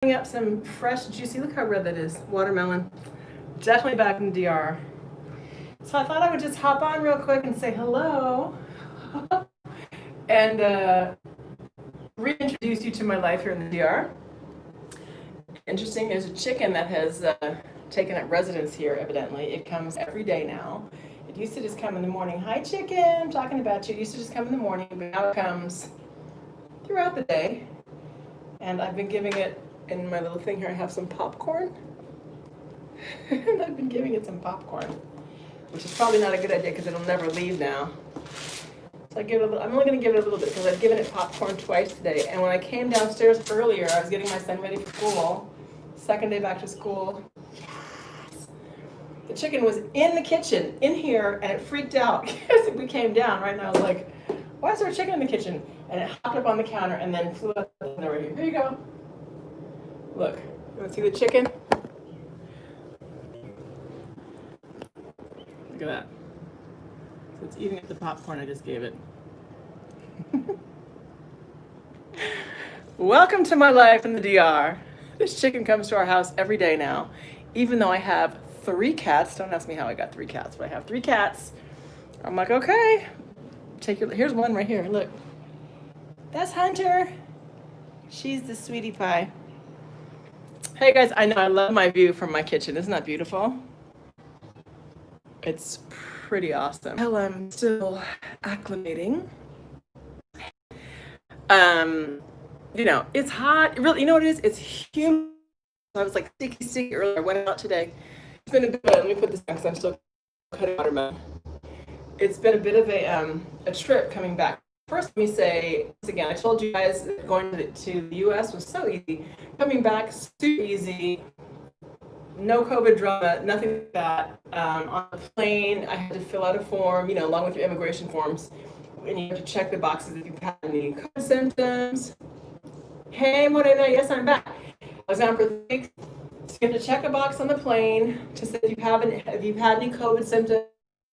Up some fresh, juicy, look how red that is, watermelon. Definitely back in the DR. So I thought I would just hop on real quick and say hello and reintroduce you to my life here in the DR. Interesting, there's a chicken that has taken up residence here, evidently. It comes every day now. It used to just come in the morning. Hi, chicken, I'm talking about you. It used to just come in the morning, but now it comes throughout the day. And I've been giving it, in my little thing here, I have some popcorn. And I've been giving it some popcorn, which is probably not a good idea because it'll never leave now. So I'm only going to give it a little bit because I've given it popcorn twice today. And when I came downstairs earlier, I was getting my son ready for school. Second day back to school. Yes. The chicken was in the kitchen, in here, and it freaked out because we came down, right? And I was like, why is there a chicken in the kitchen? And it hopped up on the counter and then flew up over here. Here you go. Look, you want to see the chicken? Look at that. So it's eating at the popcorn I just gave it. Welcome to my life in the DR. This chicken comes to our house every day now, even though I have 3 cats. Don't ask me how I got 3 cats, but I have 3 cats. I'm like, okay, here's one right here, look. That's Hunter. She's the sweetie pie. Hey guys, I know I love my view from my kitchen. Isn't that beautiful? It's pretty awesome. Well, I'm still acclimating. You know, it's hot. Really, you know what it is? It's humid. I was like sticky earlier. I went out today. It's been a bit. Let me put this down because I'm still cutting watermelon. It's been a bit of a trip coming back. First, let me say this again. I told you guys that going to the U.S. was so easy. Coming back, super easy. No COVID drama, nothing like that. On the plane, I had to fill out a form, you know, along with your immigration forms, and you have to check the boxes if you've had any COVID symptoms. Hey, Morena, yes, I'm back. I was down for 3 weeks. So you have to check a box on the plane to say if you've had any COVID symptoms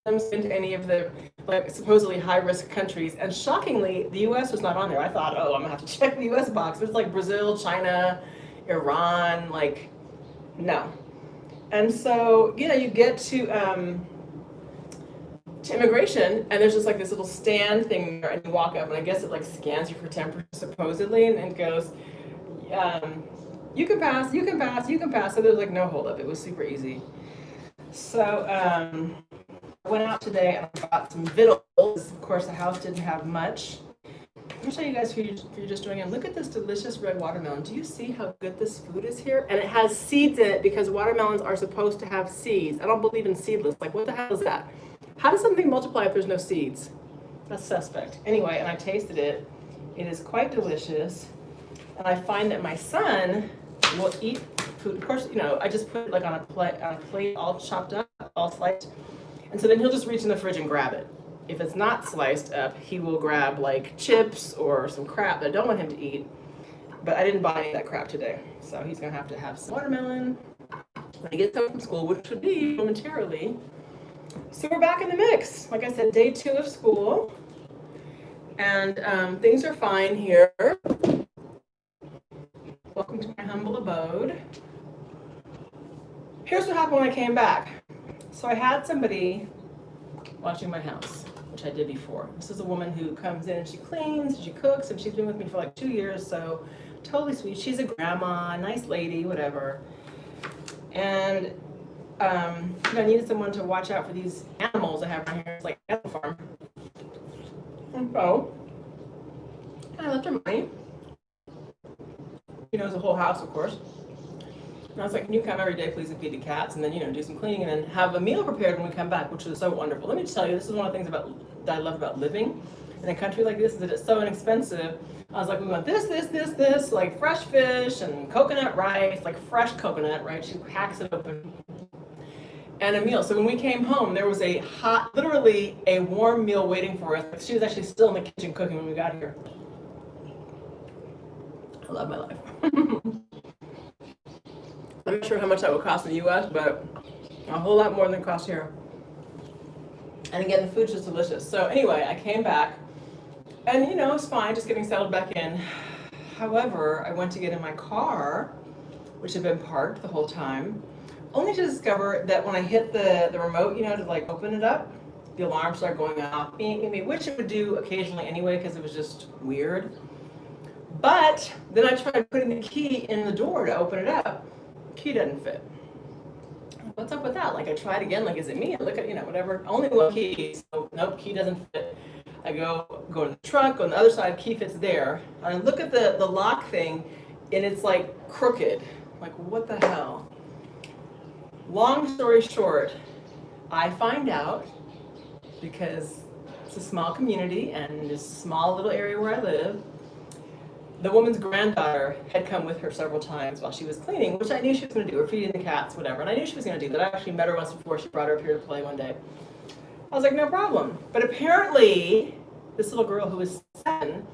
into any of the like supposedly high-risk countries. And shockingly, the U.S. was not on there. I thought, oh, I'm gonna have to check the U.S. box. But it's like Brazil, China, Iran, like, no. And so, you know, you get to immigration, and there's just like this little stand thing there, and you walk up, and I guess it like scans you for temperature supposedly, and it goes, you can pass, you can pass, you can pass. So there's like no holdup. It was super easy. So I went out today and I bought some victuals. Of course, the house didn't have much. Let me show you guys who you're just doing it. Look at this delicious red watermelon. Do you see how good this food is here? And it has seeds in it because watermelons are supposed to have seeds. I don't believe in seedless. Like, what the hell is that? How does something multiply if there's no seeds? That's suspect. Anyway, and I tasted it. It is quite delicious. And I find that my son will eat food. Of course, you know, I just put it like on a plate all chopped up, all sliced. And so then he'll just reach in the fridge and grab it. If it's not sliced up, he will grab like chips or some crap that I don't want him to eat. But I didn't buy any of that crap today. So he's gonna have to have some watermelon when he gets home from school, which would be momentarily. So we're back in the mix. Like I said, day 2 of school. And things are fine here. Welcome to my humble abode. Here's what happened when I came back. So I had somebody watching my house, which I did before. This is a woman who comes in and she cleans, and she cooks, and she's been with me for like 2 years, so totally sweet. She's a grandma, nice lady, whatever. And you know, I needed someone to watch out for these animals I have around here. It's like an animal farm. And so I left her money. She knows the whole house, of course. And I was like, can you come every day, please, and feed the cats, and then, you know, do some cleaning, and then have a meal prepared when we come back, which is so wonderful. Let me just tell you, this is one of the things that I love about living in a country like this, is that it's so inexpensive. I was like, we want this, like fresh fish and coconut rice, like fresh coconut, right? She hacks it open. And a meal. So when we came home, there was a hot, literally a warm meal waiting for us. She was actually still in the kitchen cooking when we got here. I love my life. I'm not sure how much that would cost in the US, but a whole lot more than it costs here. And again, the food's just delicious. So anyway, I came back, and you know, it's fine, just getting settled back in. However, I went to get in my car, which had been parked the whole time, only to discover that when I hit the remote, to like open it up, the alarm started going off, which it would do occasionally anyway because it was just weird. But then I tried putting the key in the door to open it up. Key doesn't fit. What's up with that? Like I tried again, like is it me? I look at, whatever. Only one key, so nope, key doesn't fit. I go to the trunk, on the other side, key fits there. And I look at the lock thing and it's like crooked. Like what the hell? Long story short, I find out because it's a small community and this small little area where I live. The woman's granddaughter had come with her several times while she was cleaning, which I knew she was going to do, or feeding the cats, whatever. And I knew she was going to do that. I actually met her once before. She brought her up here to play one day. I was like, no problem. But apparently, this little girl who was 7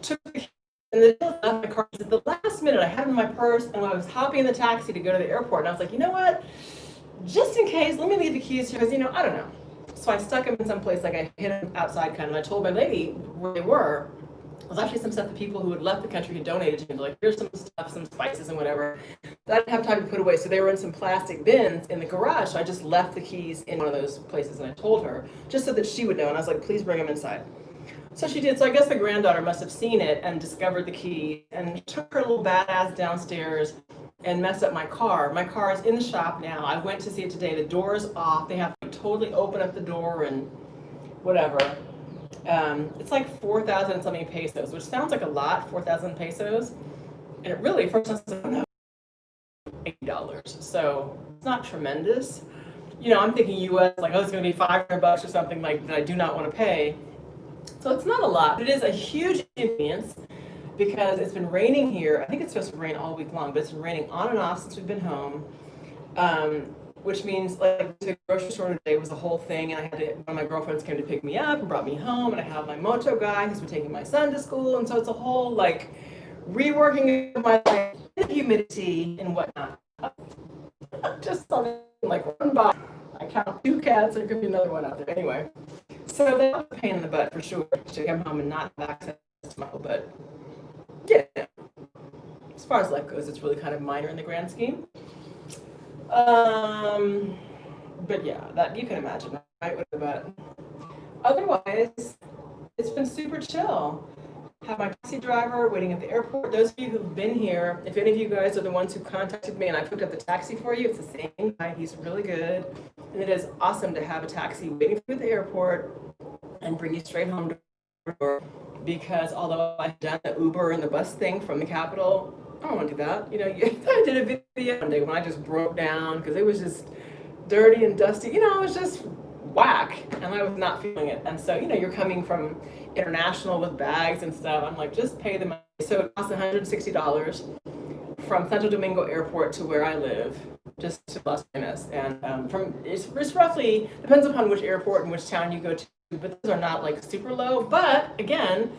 took the key and the left my car. At the last minute, I had it in my purse, and when I was hopping in the taxi to go to the airport, and I was like, you know what? Just in case, let me leave the keys here, because, I don't know. So I stuck them in some place, like I hid them outside kind of, and I told my lady where they were. It was actually some stuff that people who had left the country had donated to me. Like, here's some stuff, some spices and whatever. That I didn't have time to put away. So they were in some plastic bins in the garage. So I just left the keys in one of those places and I told her, just so that she would know. And I was like, please bring them inside. So she did. So I guess the granddaughter must have seen it and discovered the key and took her little badass downstairs and messed up my car. My car is in the shop now. I went to see it today. The door's off. They have to totally open up the door and whatever. It's like 4,000 and something pesos, which sounds like a lot, 4,000 pesos. And it really, first I said, no, $80. So it's not tremendous. I'm thinking US, like, oh, it's going to be $500 or something like that I do not want to pay. So it's not a lot, but it is a huge inconvenience because it's been raining here. I think it's supposed to rain all week long, but it's been raining on and off since we've been home. Which means like the grocery store today was a whole thing, and I had to, one of my girlfriends came to pick me up and brought me home, and I have my moto guy who's been taking my son to school, and so it's a whole like reworking of my life in humidity and whatnot. Just something like one box. I count 2 cats, there could be another one out there anyway. So that was a pain in the butt for sure to come home and not have access to my but yeah. As far as life goes, it's really kind of minor in the grand scheme. But yeah, that you can imagine, right? But otherwise, it's been super chill. Have my taxi driver waiting at the airport. Those of you who've been here, if any of you guys are the ones who contacted me and I picked up the taxi for you, it's the same guy. He's really good. And it is awesome to have a taxi waiting for you at the airport and bring you straight home to the door. Because although I've done the Uber and the bus thing from the Capitol, I don't want to do that. I did a video one day when I just broke down because it was just dirty and dusty. It was just whack, and I was not feeling it. And so, you're coming from international with bags and stuff. I'm like, just pay the money. So it costs $160 from Santo Domingo Airport to where I live, just to Las Terrenas. And it's roughly, depends upon which airport and which town you go to, but those are not like super low. But again,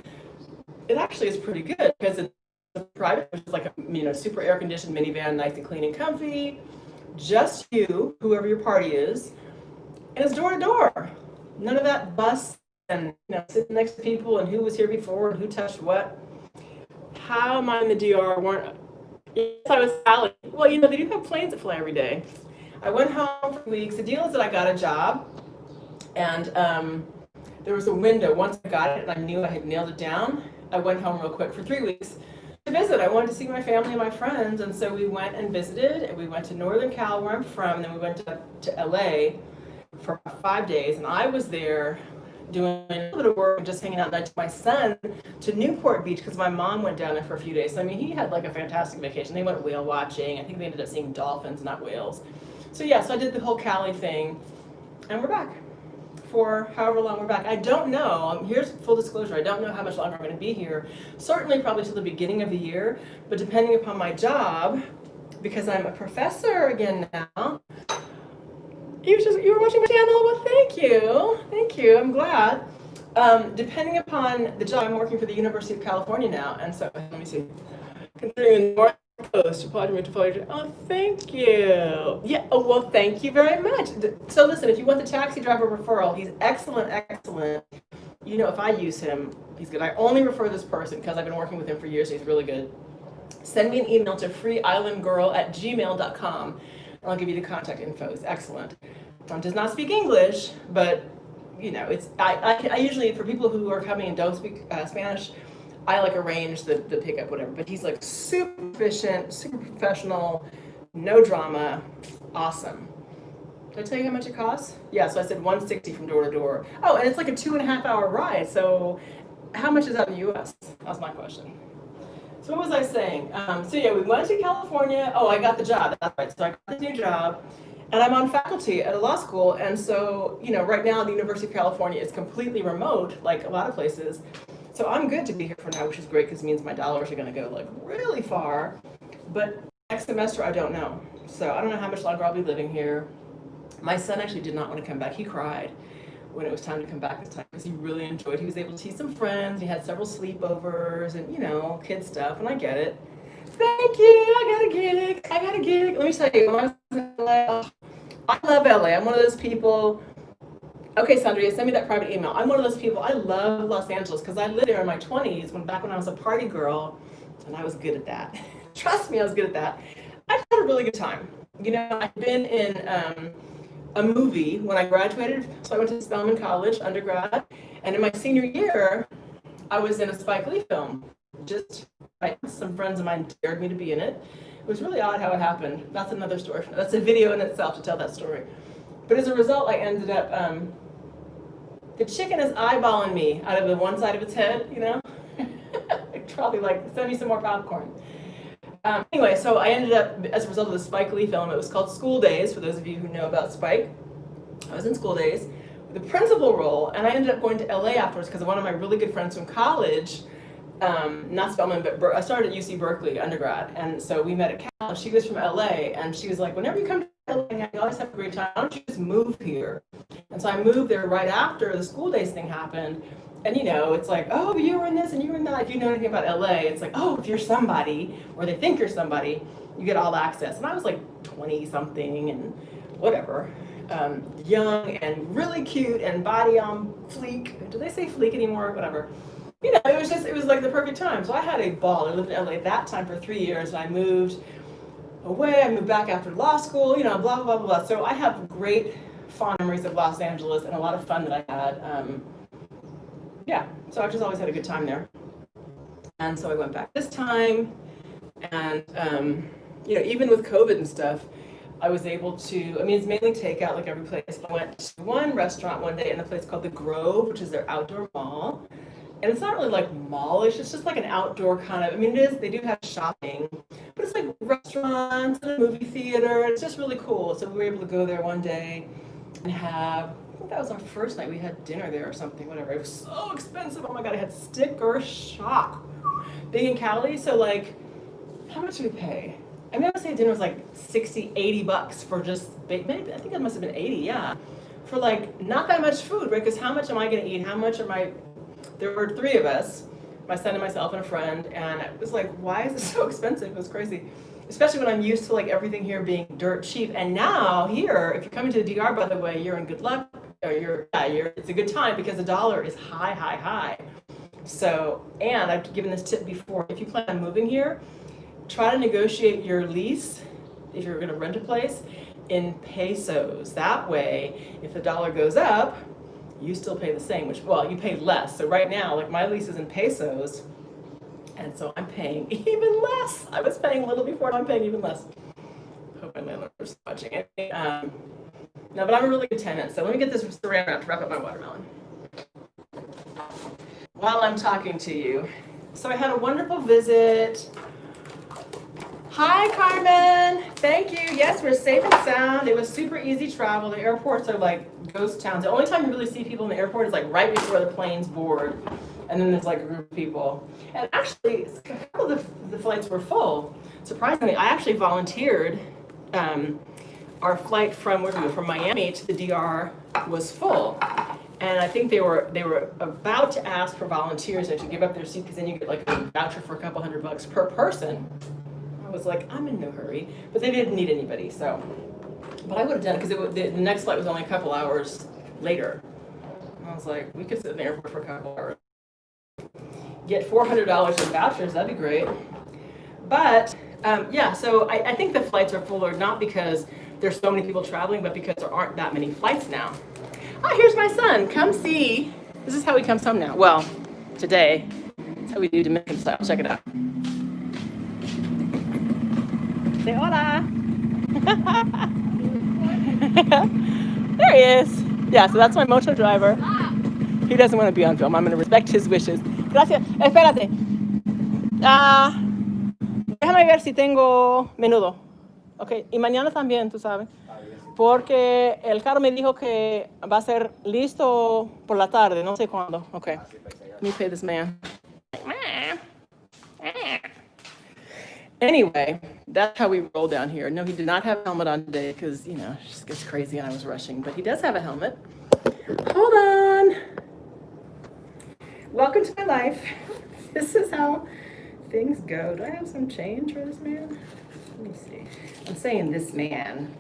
it actually is pretty good because it's private, which is like a super air conditioned minivan, nice and clean and comfy. Just you, whoever your party is, and it's door to door. None of that bus and sitting next to people and who was here before and who touched what. How am I in the DR? Yes, I was Sally. Well, they do have planes that fly every day. I went home for weeks. The deal is that I got a job, and there was a window. Once I got it and I knew I had nailed it down, I went home real quick for 3 weeks. To visit. I wanted to see my family and my friends, and so we went and visited, and we went to Northern Cal where I'm from, and then we went to LA for 5 days, and I was there doing a little bit of work and just hanging out, and I took my son to Newport Beach because my mom went down there for a few days. So he had like a fantastic vacation. They went whale watching. I think they ended up seeing dolphins, not whales. So yeah, so I did the whole Cali thing, and we're back. For however long we're back. I don't know. Here's full disclosure. I don't know how much longer I'm going to be here. Certainly probably till the beginning of the year, but depending upon my job, because I'm a professor again now. You were watching my channel? Well, thank you. I'm glad. Depending upon the job, I'm working for the University of California now, and so let me see. Considering the North Coast, oh, thank you. Yeah. Oh, well, thank you very much. So listen, if you want the taxi driver referral, he's excellent. If I use him, he's good. I only refer this person because I've been working with him for years. He's really good. send me an email to freeislandgirl@gmail.com, and I'll give you the contact info. It's excellent. Does not speak English, but you know, it's I usually, for people who are coming and don't speak Spanish, I like arrange the pickup, whatever. But he's like super efficient, super professional, no drama, awesome. Did I tell you how much it costs? Yeah, so I said $160 from door to door. Oh, and it's like a 2.5-hour ride. So how much is that in the U.S.? That's my question. So what was I saying? So yeah, we went to California. Oh, I got the job. That's right. So I got the new job, and I'm on faculty at a law school. And so, you know, right now the University of California is completely remote, like a lot of places. So I'm good to be here for now, which is great because it means my dollars are going to go like really far. But next semester, I don't know. So I don't know how much longer I'll be living here. My son actually did not want to come back. He cried when it was time to come back this time because he really enjoyed. He was able to see some friends. He had several sleepovers and, you know, kid stuff. And I get it. Thank you. I got a gig. Let me tell you, when I was in LA, oh, I love LA. I'm one of those people. Okay, Sandra, send me that private email. I'm one of those people. I love Los Angeles because I lived there in my 20s back when I was a party girl, and I was good at that. Trust me, I was good at that. I had a really good time. You know, I've been in a movie when I graduated, so I went to Spelman College, undergrad, and in my senior year, I was in a Spike Lee film. Just some friends of mine dared me to be in it. It was really odd how it happened. That's another story. That's a video in itself to tell that story. But as a result, I ended up, the chicken is eyeballing me out of the one side of its head, you know? Probably like, send me some more popcorn. Anyway, so I ended up, as a result of the Spike Lee film, it was called School Days, for those of you who know about Spike. I was in School Days, the principal role, and I ended up going to LA afterwards because one of my really good friends from college, not Spelman, but I started at UC Berkeley undergrad, and so we met at Cal. She was from LA, and she was like, whenever you come to LA, you always have a great time. Why don't you just move here? And so I moved there right after the School Days thing happened. And you know, it's like, oh, you were in this and you were in that. If you know anything about LA, it's like, oh, if you're somebody, or they think you're somebody, you get all access. And I was like 20 something and whatever, young and really cute and body on fleek. Do they say fleek anymore? Whatever. You know, it was like the perfect time. So I had a ball. I lived in LA that time for 3 years, and I moved away. I moved back after law school, you know, blah, blah, blah, blah. So I have great fond memories of Los Angeles and a lot of fun that I had. Yeah, so I just always had a good time there. And so I went back this time, and you know, even with COVID and stuff, I was able to, I mean, it's mainly takeout like every place. I went to one restaurant one day in a place called The Grove, which is their outdoor mall. And it's not really like mallish, it's just like an outdoor kind of, I mean, it is, they do have shopping, but it's like restaurants and a movie theater. It's just really cool. So we were able to go there one day and have, I think that was our first night. We had dinner there or something, whatever. It was so expensive. Oh my God, I had sticker shock. Being in Cali, so like, how much did we pay? I mean, I would say dinner was like 60, 80 bucks for just, maybe, I think it must have been 80, yeah. For like, not that much food, right? Because how much am I gonna eat? How much am I, there were 3 of us, my son and myself and a friend, and it was like, why is it so expensive? It was crazy. Especially when I'm used to like everything here being dirt cheap. And now here, if you're coming to the DR, by the way, you're in good luck, or it's a good time because the dollar is high, high, high. So, and I've given this tip before, if you plan on moving here, try to negotiate your lease, if you're gonna rent a place, in pesos. That way, if the dollar goes up, you still pay the same, which, well, you pay less. So right now, like my lease is in pesos, and so I'm paying even less. I was paying a little before, now I'm paying even less. Hope my landlord's watching it. No, but I'm a really good tenant, so let me get this saran wrap to wrap up my watermelon while I'm talking to you. So I had a wonderful visit. Hi, Carmen. Thank you. Yes, we're safe and sound. It was super easy travel. The airports are like ghost towns. The only time you really see people in the airport is like right before the planes board, and then there's like a group of people. And actually, a couple of the flights were full. Surprisingly, I actually volunteered. Our flight from Miami to the DR was full. And I think they were about to ask for volunteers to give up their seat because then you get like a voucher for a couple $100 per person. I was like, I'm in no hurry, but they didn't need anybody, so. But I would have done it because the next flight was only a couple hours later. And I was like, we could sit in the airport for a couple hours. Get $400 in vouchers, that'd be great. But yeah, so I think the flights are fuller not because there's so many people traveling, but because there aren't that many flights now. Oh, here's my son. Come see. This is how he comes home now. Well, today. That's how we do Dominican style. Check it out. Say hola. There he is. Yeah, so that's my moto driver. He doesn't want to be on film. I'm going to respect his wishes. Gracias. Espérate. Déjame ver si tengo menudo. Ok, y mañana también, tú sabes. Porque el carro me dijo que va a ser listo por la tarde, no sé cuándo. Ok, let me pay this man. Anyway, that's how we roll down here. No, he did not have a helmet on today because, you know, it just gets crazy and I was rushing. But he does have a helmet. Hold on. Welcome to my life. This is how things go. Do I have some change for this man? Let me see. I'm saying this man.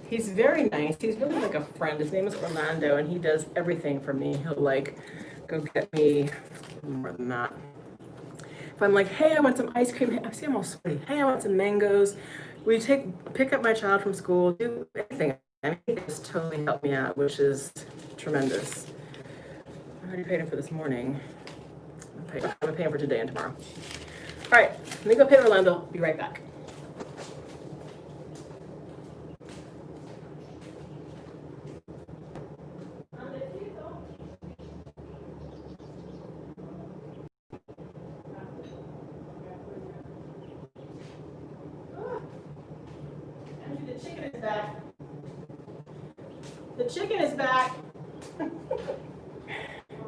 He's very nice. He's really like a friend. His name is Orlando, and he does everything for me. He'll like go get me more than that. If I'm like, hey, I want some ice cream. I see I'm all sweaty. Hey, I want some mangoes. We pick up my child from school, do anything. I mean, he just totally helped me out, which is tremendous. I already paid him for this morning. I'm gonna pay him for today and tomorrow. All right, let me go pay Orlando. Be right back. The chicken is back. The chicken is back.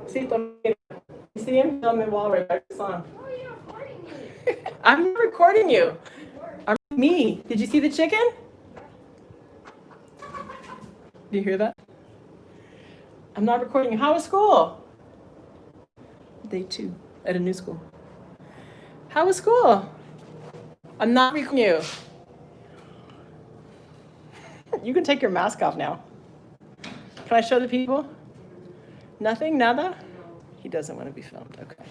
See, you see him on my wall right back on. Oh, you're recording me. I'm not recording you. I'm me. Did you see the chicken? Do you hear that? I'm not recording you. How was school? Day 2 at a new school. How was school? I'm not recording you. You can take your mask off now. Can I show the people? Nothing? Nada? He doesn't want to be filmed. Okay.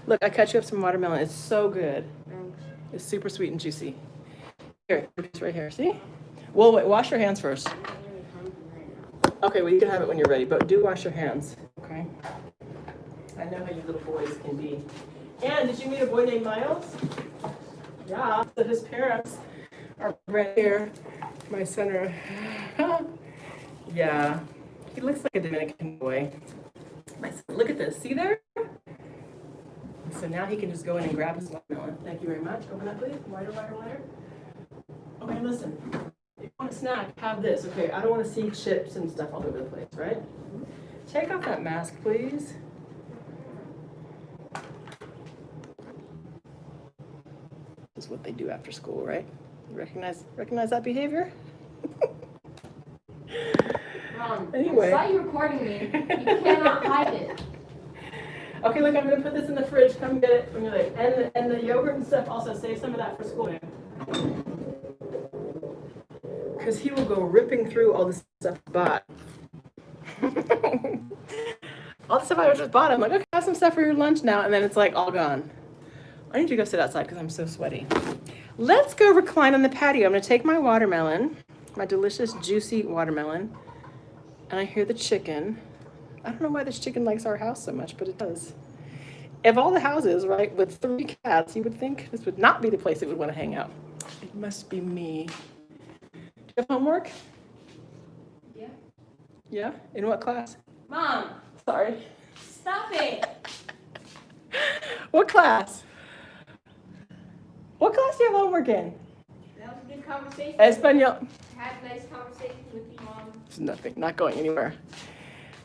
Look, I cut you up some watermelon. It's so good. Thanks. It's super sweet and juicy. Here, it's right here. See? Well, wait, wash your hands first. I'm not really hungry right now. Okay, well, you can have it when you're ready, but do wash your hands. Okay? I know how you little boys can be. And did you meet a boy named Miles? Yeah. So his parents are right here. My son. Yeah. He looks like a Dominican boy. My son, look at this. See there? So now he can just go in and grab his watermelon. Thank you very much. Open up, please. Wider, wider, wider. Okay, listen. If you want a snack, have this. Okay, I don't want to see chips and stuff all over the place, right? Take off that mask, please. This is what they do after school, right? Recognize that behavior? Mom, Anyway. I saw you recording me. You cannot hide it. Okay, look, I'm gonna put this in the fridge. Come get it when you're late. And the yogurt and stuff also, save some of that for school. Because he will go ripping through all the stuff I bought. All the stuff I just bought. I'm like, okay, have some stuff for your lunch now, and then it's like all gone. I need to go sit outside because I'm so sweaty. Let's go recline on the patio. I'm gonna take my watermelon, my delicious, juicy watermelon, and I hear the chicken. I don't know why this chicken likes our house so much, but it does. Of all the houses, right, with 3 cats, you would think this would not be the place it would want to hang out. It must be me. Do you have homework? Yeah. Yeah? In what class? Mom, Sorry. stop it. What class? What class do you have homework in? That was a good conversation. Espanol. Had a nice conversation with you, Mom. It's nothing, not going anywhere.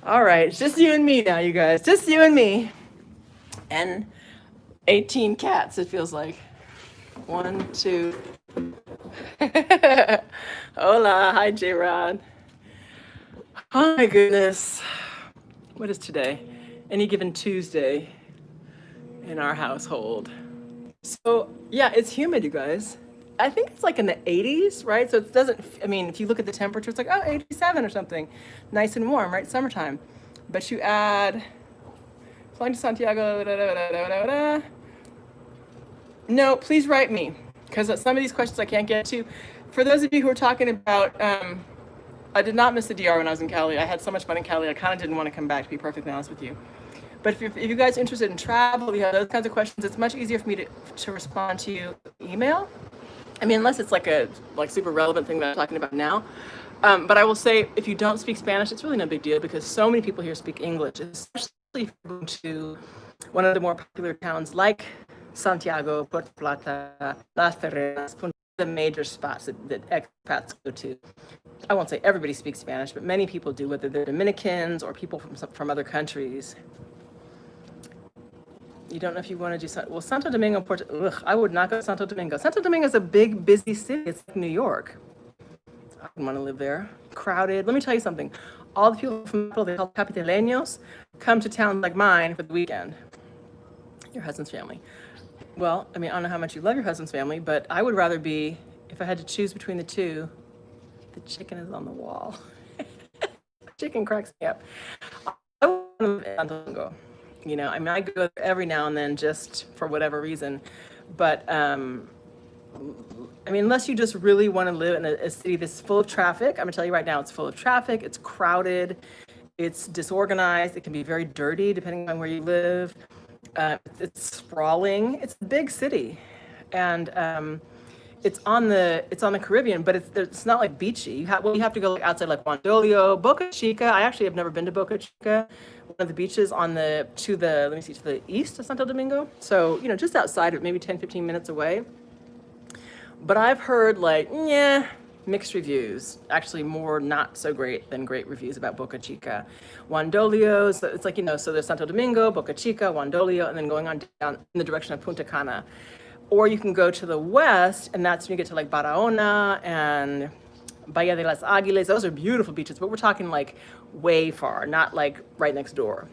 All right, it's just you and me now, you guys. Just you and me. And 18 cats, it feels like. 1, 2. Hola, hi, J-Rod. Oh my goodness. What is today? Any given Tuesday in our household. So, yeah, it's humid, you guys. I think it's like in the 80s, right? So it doesn't, I mean, if you look at the temperature, it's like, oh, 87 or something. Nice and warm, right? Summertime. But you add, flying to Santiago, No, please write me, because some of these questions I can't get to. For those of you who are talking about, I did not miss the DR when I was in Cali. I had so much fun in Cali. I kind of didn't want to come back, to be perfectly honest with you. But if you guys are interested in travel, you have those kinds of questions, it's much easier for me to respond to you email. I mean, unless it's like a super relevant thing that I'm talking about now. But I will say, if you don't speak Spanish, it's really no big deal because so many people here speak English, especially if you're going to one of the more popular towns like Santiago, Puerto Plata, Las Terrenas, the major spots that expats go to. I won't say everybody speaks Spanish, but many people do, whether they're Dominicans or people from other countries. You don't know if you want to do Santo. Well, Santo Domingo, I would not go to Santo Domingo. Santo Domingo is a big, busy city. It's like New York. I wouldn't want to live there. Crowded. Let me tell you something. All the people from they call capitaleños come to towns like mine for the weekend. Your husband's family. Well, I mean, I don't know how much you love your husband's family, but I would rather be, if I had to choose between the two, the chicken is on the wall. Chicken cracks me up. I want to live in Santo Domingo. You know, I mean, I go there every now and then just for whatever reason. But, I mean, unless you just really want to live in a city that's full of traffic, I'm going to tell you right now, it's full of traffic, it's crowded, it's disorganized, it can be very dirty depending on where you live. It's sprawling, it's a big city. And it's on the Caribbean, but it's not like beachy. You have to go like outside like Wandolio, Boca Chica. I actually have never been to Boca Chica, one of the beaches to the east of Santo Domingo. So, you know, just outside of maybe 10, 15 minutes away. But I've heard mixed reviews, actually more not so great than great reviews about Boca Chica. Wandolio, so it's like, you know, so there's Santo Domingo, Boca Chica, Wandolio, and then going on down in the direction of Punta Cana. Or you can go to the west, and that's when you get to like Barahona and Bahia de las Águilas. Those are beautiful beaches, but we're talking like way far, not like right next door.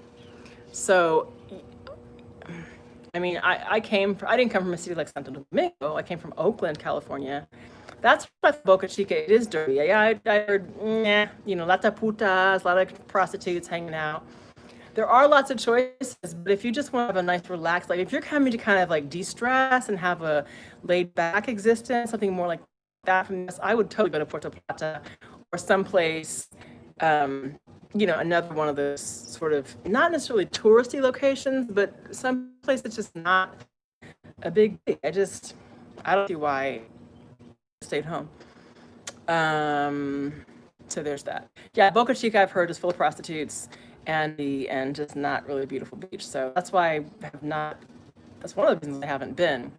So, I mean, I didn't come from a city like Santo Domingo. I came from Oakland, California. That's what Boca Chica, it is dirty. I heard, you know, lots of putas, a lot of prostitutes hanging out. There are lots of choices, but if you just want to have a nice relaxed, like if you're coming to kind of like de-stress and have a laid back existence, something more like that from this, I would totally go to Puerto Plata or someplace, you know, another one of those sort of, not necessarily touristy locations, but some place that's just not a big thing. I don't see why I stayed home. So there's that. Yeah, Boca Chica I've heard is full of prostitutes and just not really a beautiful beach. So that's why that's one of the reasons I haven't been.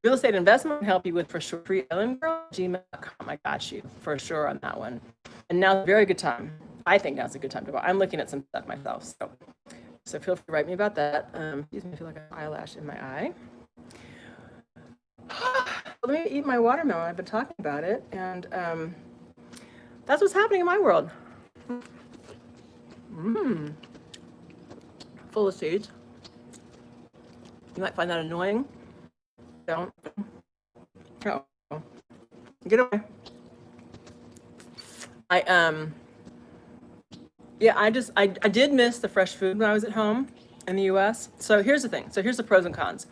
Real estate investment can help you with, for sure, freeislandgirl, gmail.com. I got you for sure on that one. And now's a very good time. I think now's a good time to go. I'm looking at some stuff myself. So feel free to write me about that. Excuse me, I feel like I have an eyelash in my eye. Let me eat my watermelon. I've been talking about it. And that's what's happening in my world. Full of seeds. You might find that annoying. Don't. Oh. Get away. I did miss the fresh food when I was at home in the US. So here's the thing. So here's the pros and cons.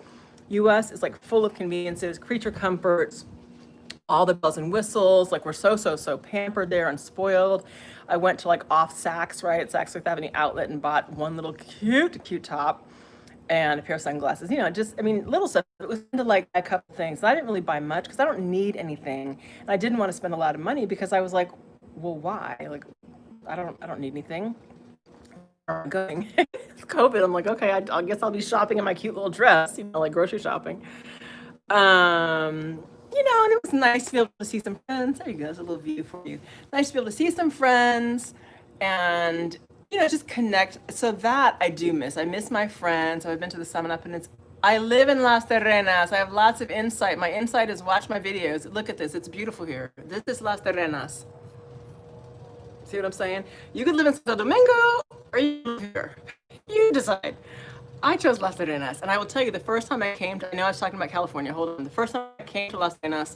US is like full of conveniences, creature comforts, all the bells and whistles. Like we're so pampered there and spoiled. I went to like off Saks, right? Saks Fifth Avenue outlet and bought one little cute top and a pair of sunglasses. You know, little stuff. It was into like a couple things. I didn't really buy much because I don't need anything. And I didn't want to spend a lot of money because I was like, well, why? Like, I don't need anything. I'm going. It's COVID. I'm like, okay, I guess I'll be shopping in my cute little dress, you know, like grocery shopping. You know, and it was nice to be able to see some friends. There you go, there's a little view for you. Nice to be able to see some friends and, you know, just connect. So that I do miss. I miss my friends. So I've been to the Summit Up and I live in Las Terrenas. I have lots of insight. My insight is watch my videos. Look at this. It's beautiful here. This is Las Terrenas. See what I'm saying? You could live in Santo Domingo or you live here. You decide. I chose Las Terrenas, and I will tell you the first time I came to, I know I was talking about California, hold on. The first time I came to Las Terrenas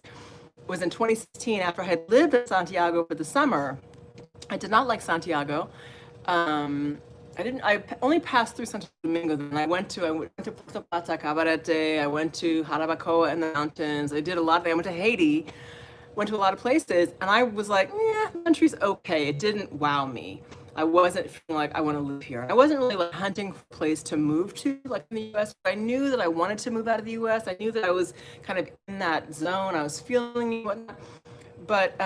was in 2016 after I had lived in Santiago for the summer. I did not like Santiago. I I only passed through Santo Domingo. Then I went to Puerto Plata, Cabarete. I went to Jarabacoa in the mountains. I did a lot of things. I went to Haiti, went to a lot of places, and I was like, yeah, the country's okay. It didn't wow me. I wasn't feeling like I want to live here. I wasn't really like hunting for a place to move to, like in the U.S. But I knew that I wanted to move out of the U.S. I knew that I was kind of in that zone. I was feeling whatnot. But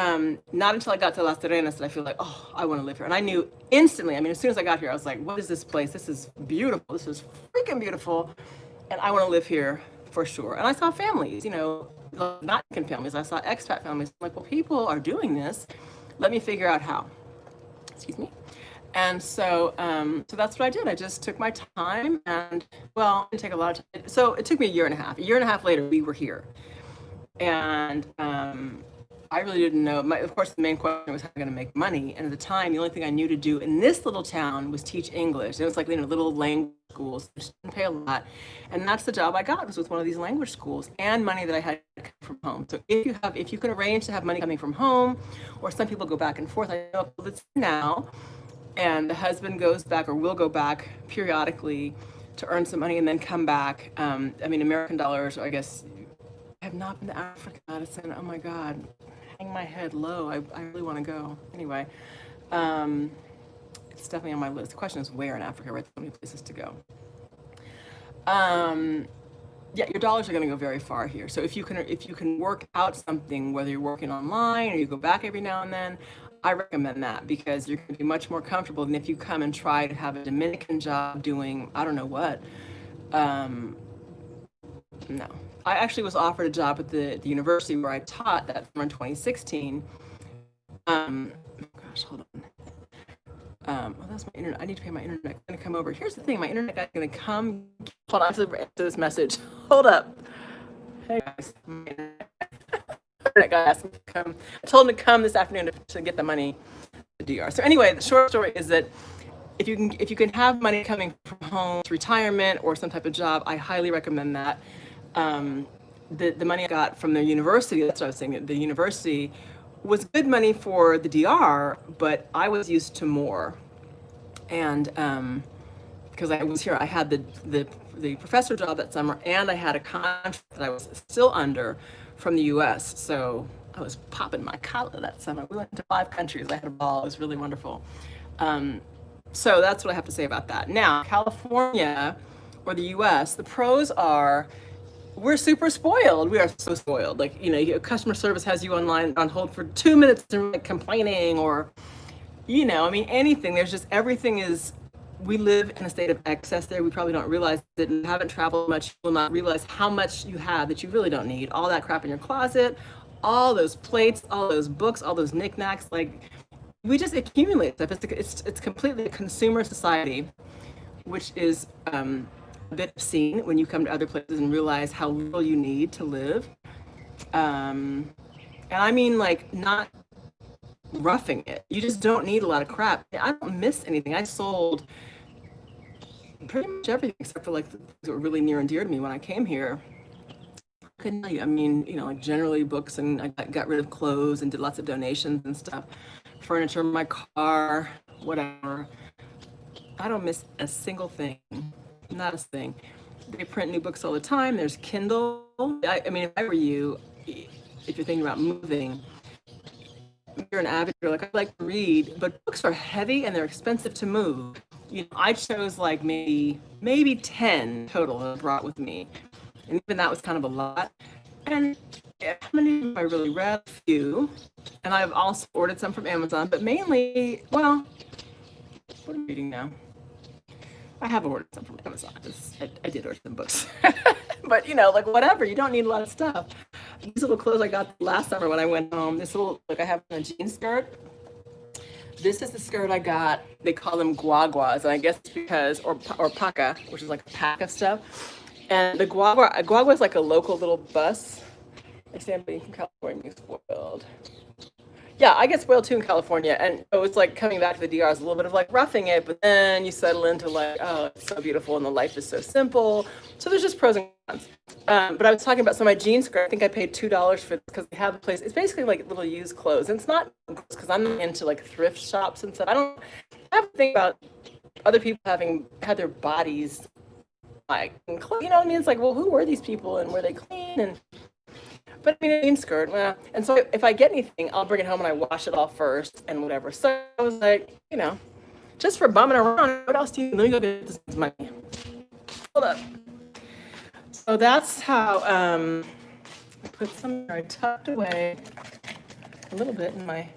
not until I got to Las Terrenas did I feel like, oh, I want to live here. And I knew instantly. I mean, as soon as I got here, I was like, what is this place? This is beautiful. This is freaking beautiful. And I want to live here for sure. And I saw families, not Mexican families. I saw expat families. I'm like, well, people are doing this. Let me figure out how. Excuse me. And so, so that's what I did. I just took my time, and well, it didn't take a lot of time. So it took me a year and a half. A year and a half later, we were here, and I really didn't know. Of course, the main question was how I'm going to make money. And at the time, the only thing I knew to do in this little town was teach English. It was like little language schools, which didn't pay a lot, and that's the job I got, was with one of these language schools, and money that I had from home. So if you can arrange to have money coming from home, or some people go back and forth. I know it's now. And the husband goes back, or will go back periodically to earn some money and then come back. I mean, American dollars, I guess. I have not been to Africa, Madison. Oh my God. Hang my head low. I really want to go. Anyway, it's definitely on my list. The question is where in Africa, right? So many places to go. Yeah, your dollars are going to go very far here. So if you can work out something, whether you're working online or you go back every now and then, I recommend that, because you're going to be much more comfortable than if you come and try to have a Dominican job doing, I don't know what. No. I actually was offered a job at the university where I taught that summer in 2016. Gosh, hold on. Oh, that's my internet. I need to pay my internet. I'm going to come over. Here's the thing. My internet guy's going to come. Hold on. I have to answer this message. Hold up. Hey, guys. My internet guy asked me to come. I told him to come this afternoon to get the money to the DR. So anyway, the short story is that if you can have money coming from home, retirement, or some type of job, I highly recommend that. The money I got from the university, that's what I was saying, the university was good money for the DR, but I was used to more. And because I was here, I had the professor job that summer, and I had a contract that I was still under from the US. So I was popping my collar that summer. We went to 5 countries. I had a ball. It was really wonderful. So that's what I have to say about that. Now, California or the US, the pros are, we're super spoiled. We are so spoiled. Like, customer service has you online on hold for 2 minutes and like complaining, or, I mean, anything. There's just, everything is, we live in a state of excess there. We probably don't realize that, and haven't traveled much. You will not realize how much you have that you really don't need. All that crap in your closet, all those plates, all those books, all those knickknacks. Like, we just accumulate stuff. It's completely a consumer society, which is a bit obscene when you come to other places and realize how little you need to live. And I mean, like, not roughing it. You just don't need a lot of crap. I don't miss anything. I sold pretty much everything except for like the things that were really near and dear to me when I came here. I couldn't tell you. I mean, like generally books, and I got rid of clothes and did lots of donations and stuff. Furniture, my car, whatever. I don't miss a single thing. Not a thing. They print new books all the time. There's Kindle. I mean, if I were you, if you're thinking about moving, you're an avid, you're like, I like to read, but books are heavy and they're expensive to move. I chose like maybe 10 total that I brought with me. And even that was kind of a lot. And how many have I really read? A few. And I've also ordered some from Amazon, but mainly, well, what am I reading now? I have ordered some from Amazon. I did order some books. But, like whatever, you don't need a lot of stuff. These little clothes I got last summer when I went home, this little, like I have a jean skirt. This is the skirt I got. They call them guaguas, and I guess because, or paca, which is like a pack of stuff. And the guagua is like a local little bus. I stand being from California, being spoiled. Yeah, I get spoiled too in California, and so it's like coming back to the DR is a little bit of like roughing it, but then you settle into like, oh, it's so beautiful and the life is so simple. So there's just pros and cons. But I was talking about, so my jean skirt, I think I paid $2 for it because they have a place. It's basically like little used clothes, and it's not because I'm not into like thrift shops and stuff. I have to think about other people having had their bodies like, you know what I mean? It's like, well, who were these people and were they clean? And but I mean, a clean skirt. Well, and so if I get anything, I'll bring it home and I wash it off first and whatever. So I was like, you know, just for bumming around, what else do you need? Let me go get this money. Hold up. So that's how I put some, I tucked away a little bit in my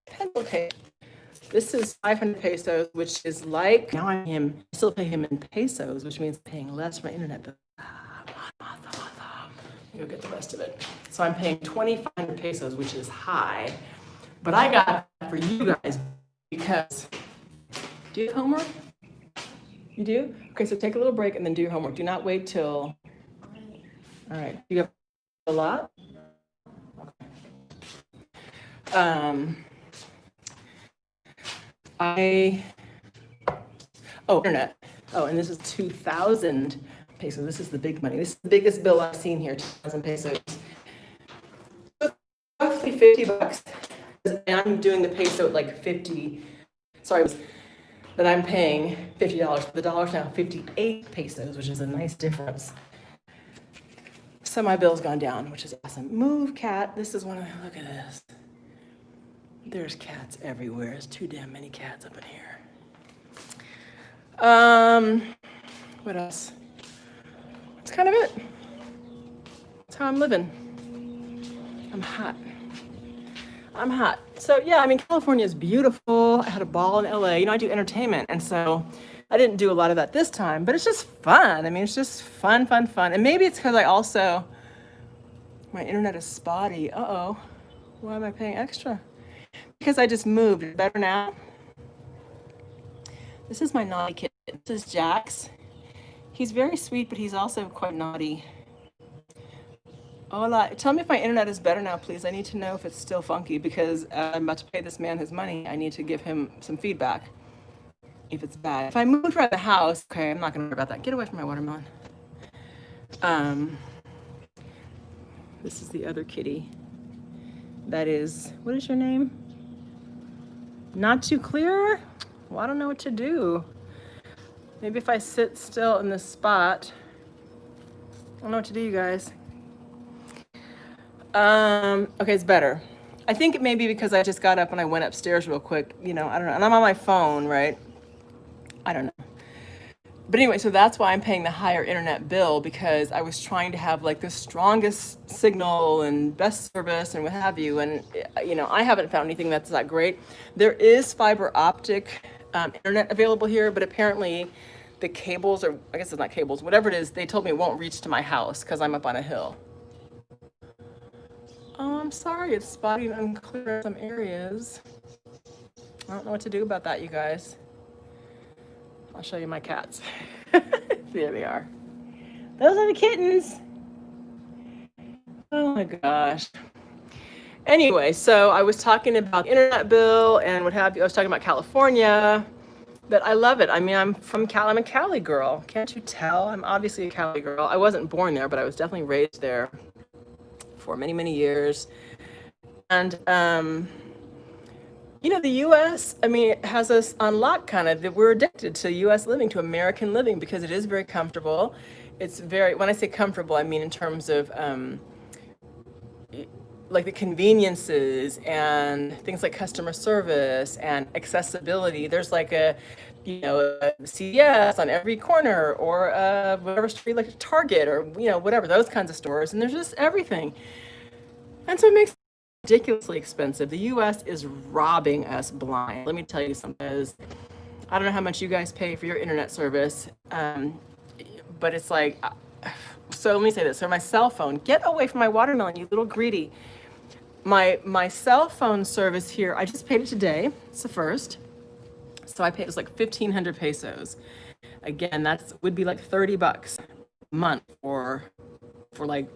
pencil case. This is 500 pesos, which is like, now I still pay him in pesos, which means paying less for my internet bill. Go get the rest of it. So I'm paying 2,500 pesos, which is high. But I got that for you guys because, do you have homework? You do? Okay, so take a little break and then do your homework. Do not wait till, all right. You have a lot? Internet. Oh, and this is 2,000 pesos. This is the big money. This is the biggest bill I've seen here, 2,000 pesos. Roughly $50. And I'm doing the peso at like 50, sorry, that I'm paying $50. The dollar's now 58 pesos, which is a nice difference. So my bill's gone down, which is awesome. Move, cat. This is one of the, look at this. There's cats everywhere. There's too damn many cats up in here. What else? That's kind of it. That's how I'm living. I'm hot. So yeah, I mean, California is beautiful. I had a ball in LA. You know, I do entertainment, and so I didn't do a lot of that this time, but it's just fun. I mean, it's just fun. And maybe it's because my internet is spotty. Uh-oh. Why am I paying extra? Because I just moved. Better now? This is my naughty kid. This is Jax. He's very sweet, but he's also quite naughty. Hola. Tell me if my internet is better now, please. I need to know if it's still funky because I'm about to pay this man his money. I need to give him some feedback if it's bad. If I moved around the house, okay, I'm not going to worry about that. Get away from my watermelon. This is the other kitty. That is, what is your name? Not too clear? Well, I don't know what to do. Maybe if I sit still in this spot. I don't know what to do, you guys. Okay, it's better. I think it may be because I just got up and I went upstairs real quick. You know, I don't know. And I'm on my phone, right? I don't know. But anyway, so that's why I'm paying the higher internet bill, because I was trying to have like the strongest signal and best service and what have you. And, you know, I haven't found anything that's that great. There is fiber optic internet available here, but apparently the cables, or I guess it's not cables, whatever it is, they told me it won't reach to my house because I'm up on a hill. Oh, I'm sorry, it's spotty and unclear in some areas. I don't know what to do about that, you guys. I'll show you my cats. There they are. Those are the kittens. Oh my gosh. Anyway, so I was talking about the internet bill and what have you. I was talking about California, but I love it. I mean, I'm a Cali girl. Can't you tell? I'm obviously a Cali girl. I wasn't born there, but I was definitely raised there for many, many years. And, you know, the U.S., I mean, it has us on lock kind of, that we're addicted to U.S. living, to American living, because it is very comfortable. It's very, when I say comfortable, I mean in terms of, like the conveniences and things like customer service and accessibility. There's like a CVS on every corner, or whatever street, like a Target, or, you know, whatever, those kinds of stores. And there's just everything. And so it makes it ridiculously expensive. The U.S. is robbing us blind. Let me tell you something. I don't know how much you guys pay for your internet service, but it's like, so let me say this. So my cell phone, get away from my watermelon, you little greedy. My cell phone service here, I just paid it today. It's the first. So I paid, it was like 1,500 pesos. Again, would be like $30 a month for like,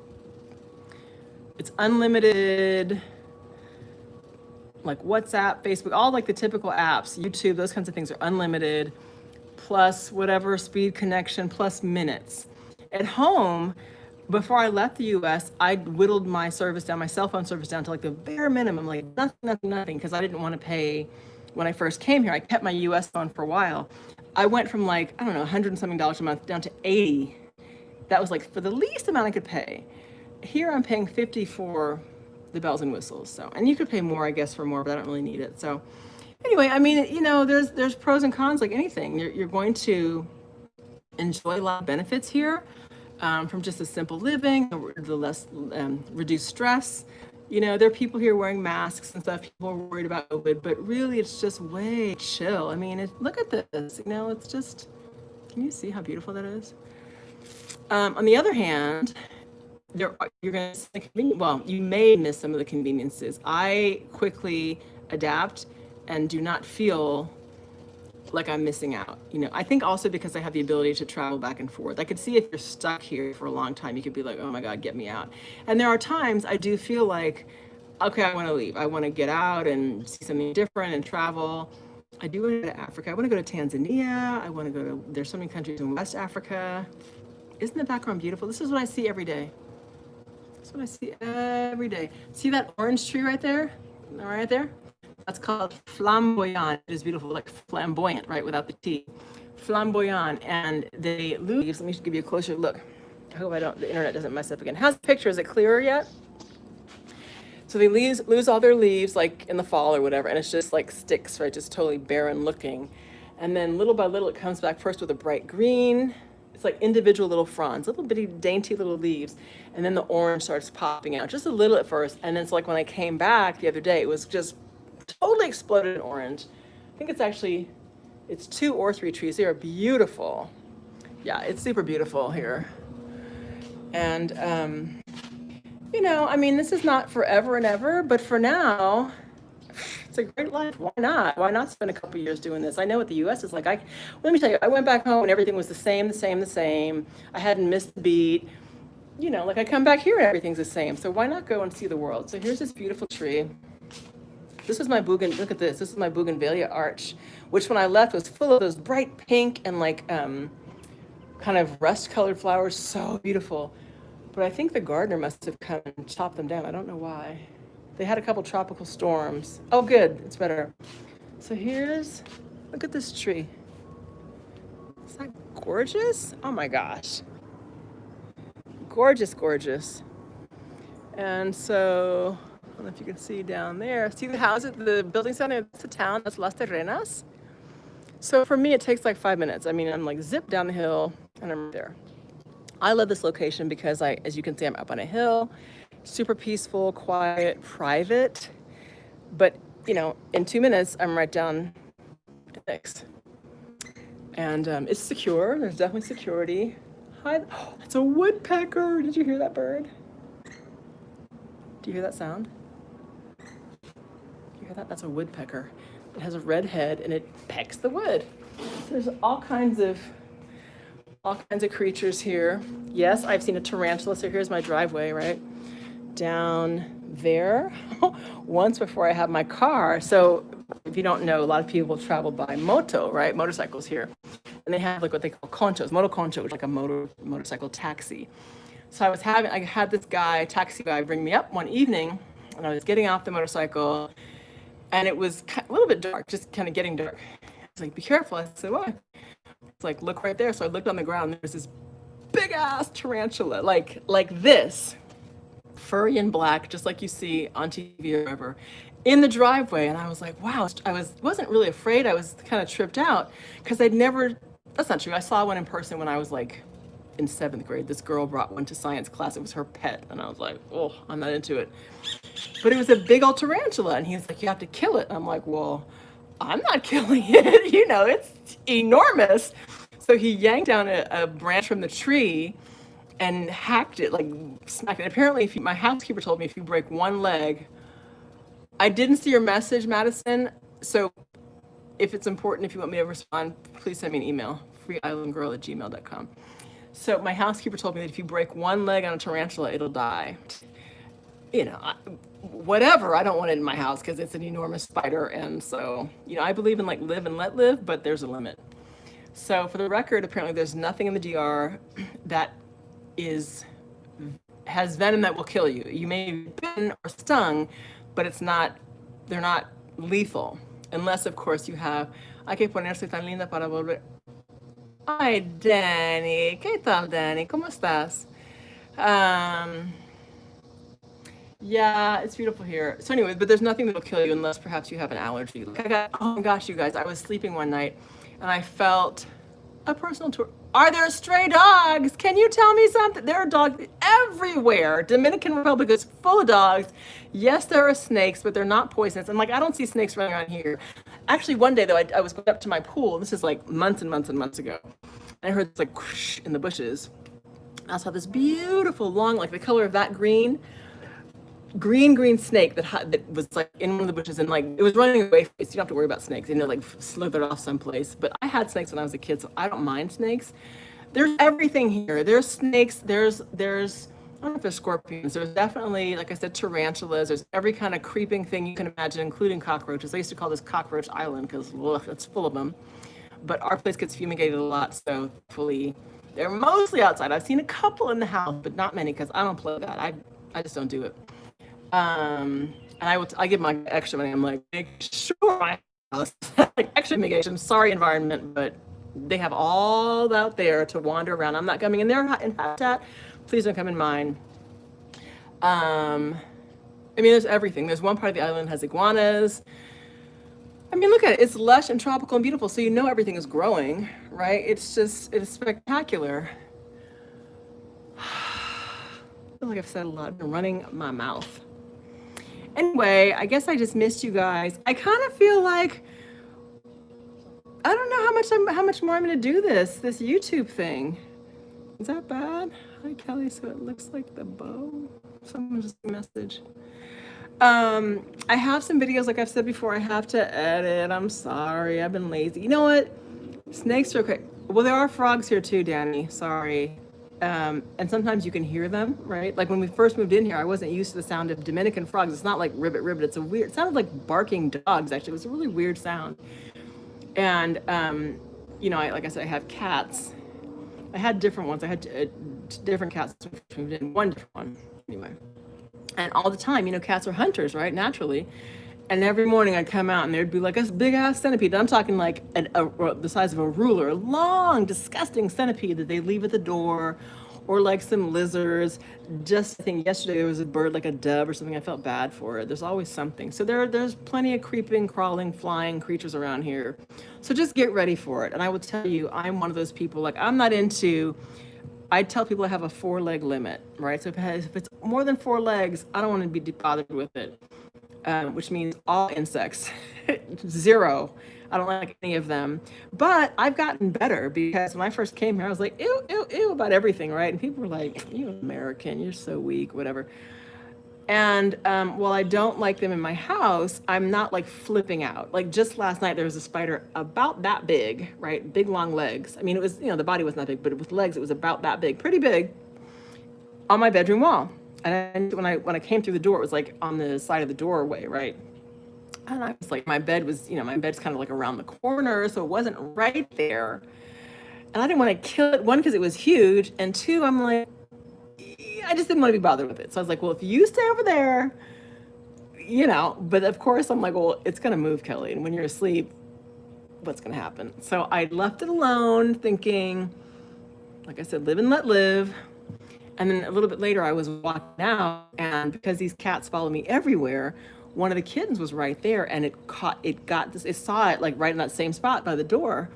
it's unlimited, like WhatsApp, Facebook, all like the typical apps, YouTube, those kinds of things are unlimited, plus whatever speed connection, plus minutes. At home, before I left the US, I whittled my service down, my cell phone service down to like the bare minimum, like nothing, because I didn't want to pay when I first came here. I kept my US phone for a while. I went from like, I don't know, $100 and something a month down to 80. That was like for the least amount I could pay. Here I'm paying 50 for the bells and whistles. So, and you could pay more, I guess, for more, but I don't really need it. So anyway, I mean, you know, there's pros and cons like anything. You're going to enjoy a lot of benefits here, from just the simple living, the less reduced stress. You know, there are people here wearing masks and stuff. People are worried about COVID, but really it's just way chill. I mean, look at this. You know, it's just, can you see how beautiful that is? On the other hand, you're going to, well, you may miss some of the conveniences. I quickly adapt and do not feel like I'm missing out. You know, I think also because I have the ability to travel back and forth. I could see if you're stuck here for a long time, you could be like, oh my God, get me out. And there are times I do feel like, okay, I want to leave. I want to get out and see something different and travel. I do want to go to Africa. I want to go to Tanzania. I want to go to, there's so many countries in West Africa. Isn't the background beautiful? This is what I see every day. This is what I see every day. See that orange tree right there? Right there? That's called flamboyant. It is beautiful, like flamboyant, right, without the T. Flamboyant, and they leaves. Let me give you a closer look. I hope the internet doesn't mess up again. How's the picture? Is it clearer yet? So they lose all their leaves like in the fall or whatever, and it's just like sticks, right, just totally barren looking. And then little by little, it comes back first with a bright green. It's like individual little fronds, little bitty, dainty little leaves. And then the orange starts popping out, just a little at first. And then it's like when I came back the other day, it was just totally exploded in orange. I think it's 2 or 3 trees. They are beautiful. Yeah, it's super beautiful here. And, you know, I mean, this is not forever and ever, but for now, it's a great life. Why not? Why not spend a couple years doing this? I know what the U.S. is like. Let me tell you, I went back home and everything was the same. I hadn't missed a beat. You know, like I come back here and everything's the same. So why not go and see the world? So here's this beautiful tree. This is my look at this. This is my bougainvillea arch, which when I left was full of those bright pink and like kind of rust-colored flowers. So beautiful. But I think the gardener must have come and chopped them down. I don't know why. They had a couple tropical storms. Oh, good. It's better. So look at this tree. Is that gorgeous? Oh my gosh. Gorgeous, gorgeous. And so, I don't know if you can see down there. See the houses, the buildings down there? That's the town. That's Las Terrenas. So for me, it takes like 5 minutes. I mean, I'm like zip down the hill and I'm there. I love this location because as you can see, I'm up on a hill. Super peaceful, quiet, private. But, you know, in 2 minutes, I'm right down to next. And it's secure. There's definitely security. Hi. Oh, that's a woodpecker. Did you hear that bird? Do you hear that sound? You hear that? That's a woodpecker. It has a red head and it pecks the wood. So there's all kinds of creatures here. Yes, I've seen a tarantula. So here's my driveway, right? Down there once before I have my car. So if you don't know, a lot of people travel by moto, right? Motorcycles here. And they have like what they call conchos, moto concho, which is like a motorcycle taxi. So I had this taxi guy bring me up one evening and I was getting off the motorcycle and it was a little bit dark, just kind of getting dark. He's like, be careful. I said, why? It's like, look right there. So I looked on the ground and there's this big ass tarantula, like this. Furry and black, just like you see on TV or whatever, in the driveway. And I was like, wow, wasn't really afraid. I was kind of tripped out because that's not true. I saw one in person when I was like in 7th grade. This girl brought one to science class. It was her pet. And I was like, oh, I'm not into it. But it was a big old tarantula. And he's like, you have to kill it. And I'm like, well, I'm not killing it. You know, it's enormous. So he yanked down a branch from the tree and hacked it, like smacked it. Apparently, my housekeeper told me if you break one leg, I didn't see your message, Madison. So if it's important, if you want me to respond, please send me an email, freeislandgirl@gmail.com. So my housekeeper told me that if you break one leg on a tarantula, it'll die. You know, whatever. I don't want it in my house because it's an enormous spider. And so, you know, I believe in like live and let live, but there's a limit. So for the record, apparently there's nothing in the DR that has venom that will kill you. You may be bitten or stung, but they're not lethal. Unless, of course, you have, hay que ponerse tan linda para volver Hi, Danny. ¿Qué tal, Danny? ¿Cómo estás? Um, yeah, it's beautiful here. So anyway, but there's nothing that'll kill you unless perhaps you have an allergy. Like oh my gosh, you guys, I was sleeping one night and I felt a personal tour. Are there stray dogs? Can you tell me something? There are dogs everywhere. Dominican Republic is full of dogs. Yes, there are snakes, but they're not poisonous. And like, I don't see snakes running around here. Actually, one day though, I was going up to my pool. This is like months and months and months ago. And I heard this like whoosh in the bushes. I saw this beautiful long, like the color of that green snake that was like in one of the bushes, and like it was running away from me, so you don't have to worry about snakes, and it like slithered off someplace. But I had snakes when I was a kid, so I don't mind snakes. There's everything here. There's snakes, there's I don't know if there's scorpions. There's definitely, like I said, tarantulas. There's every kind of creeping thing you can imagine, including cockroaches. I used to call this Cockroach Island because it's full of them. But our place gets fumigated a lot, so hopefully they're mostly outside. I've seen a couple in the house, but not many because I don't play that. I just don't do it. And I give my extra money. I'm like, make sure my house like extra fumigation. Sorry, environment, but they have all out there to wander around. I'm not coming in their habitat. Please don't come in mine. I mean, there's everything. There's one part of the island that has iguanas. I mean, look at it. It's lush and tropical and beautiful, so you know everything is growing, right? It's spectacular. I feel like I've said a lot. I've been running my mouth. Anyway, I guess I just missed you guys. I kind of feel like I don't know how much more I'm going to do this YouTube thing. Is that bad? Hi, Kelly. So it looks like the bow. Someone just messaged. I have some videos, like I've said before, I have to edit. I'm sorry. I've been lazy. You know what? Snakes are quick. Well, there are frogs here too, Danny. Sorry. And sometimes you can hear them, right? Like when we first moved in here, I wasn't used to the sound of Dominican frogs. It's not like ribbit, ribbit. It's it sounded like barking dogs, actually. It was a really weird sound. And, you know, like I said, I have cats. I had different ones. I had different cats. One different one, anyway. And all the time, you know, cats are hunters, right? Naturally. And every morning I'd come out and there'd be like a big ass centipede. I'm talking like the size of a ruler, a long, disgusting centipede that they leave at the door, or like some lizards. Just I think yesterday there was a bird, like a dove or something. I felt bad for it. There's always something. So there's plenty of creeping, crawling, flying creatures around here. So just get ready for it. And I will tell you, I'm one of those people, like I'm not into, I tell people I have a 4-leg limit, right? So if it's more than 4 legs, I don't want to be bothered with it. Which means all insects, 0. I don't like any of them. But I've gotten better because when I first came here, I was like, ew, ew, ew about everything, right? And people were like, you American, you're so weak, whatever. And while I don't like them in my house, I'm not like flipping out. Like just last night, there was a spider about that big, right? Big, long legs. I mean, it was, you know, the body wasn't that big, but with legs, it was about that big, pretty big, on my bedroom wall. And when I came through the door, it was like on the side of the doorway, right? And I was like, my bed's kind of like around the corner, so it wasn't right there. And I didn't want to kill it, one, because it was huge, and 2, I'm like, I just didn't want to be bothered with it. So I was like, well, if you stay over there, you know, but of course I'm like, well, it's going to move, Kelly. And when you're asleep, what's going to happen? So I left it alone thinking, like I said, live and let live. And then a little bit later, I was walking out, and because these cats follow me everywhere, one of the kittens was right there, and it saw it like right in that same spot by the door,